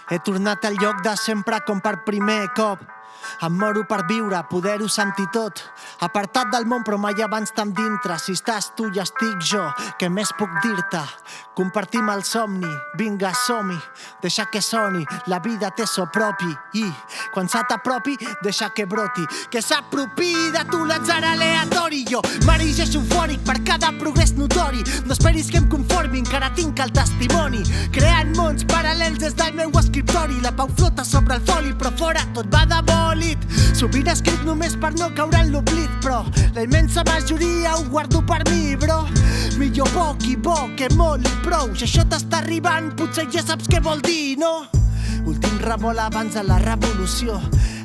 He tornat al lloc de sempre com per primer cop. Em moro per viure, poder-ho sentir tot. Apartat del món però mai abans tan dintre. Si estàs tu i estic jo, què més puc dir-te? Compartim el somni, vinga som-hi. Deixa que soni, la vida té so propi. I quan se t'apropi, deixa que broti. Que s'apropi de tu l'atzar aleatori. Jo m'erigeixo eufòric per cada progrés notori. No esperis que em conformi, encara tinc el testimoni. Creant mons paral·lels des del meu escriptori. La pau flota sobre el foli però fora tot va de bòlit. Sovint escric només per no caure en l'oblit, però la immensa majoria ho guardo per mi, bro. Millor poc i bo que molt i prou. Si això t'està arribant potser ja saps què vol dir, no? Últim revolt abans de la revolució.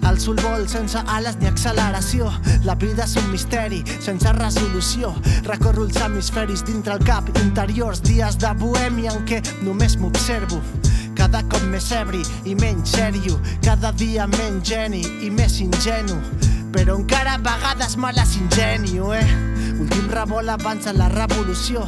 El sol vol sense ales ni acceleració. La vida és un misteri sense resolució. Recorro els hemisferis dintre el cap interiors. Dies de bohèmia en què només m'observo. Cada cop més ebri i menys sèrio. Cada dia menys geni i més ingenu. Però encara a vegades me les ingenio, Últim revolt abans de la revolució.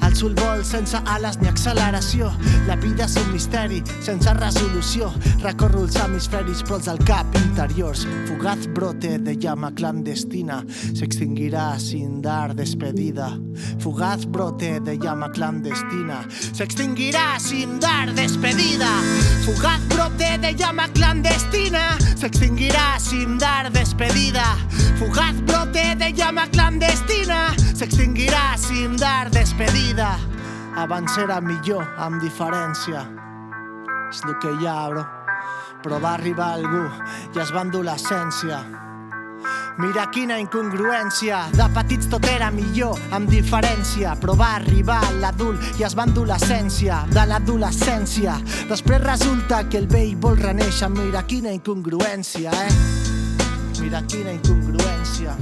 El sol vol sense ales ni acceleració. La vida és un misteri sense resolució. Recorro els hemisferis però els del cap interiors. Fugaz brote de llama clandestina se extinguirá sin dar despedida. Fugaz brote de llama clandestina se extinguirá sin dar despedida. Fugaz brote de llama clandestina se extinguirá sin dar despedida. Fugaz brote de llama clandestina se extinguirá sin dar despedida. Abans era millor, amb diferència. És el que hi ha, bro. Però va arribar algú i es va endur l'essència. Mira quina incongruència. De petits tot era millor, amb diferència. Però va arribar l'adult i es va endur l'essència de l'adolescència. Després resulta que el vell vol reneixer. Mira quina incongruència, Mira quina incongruència.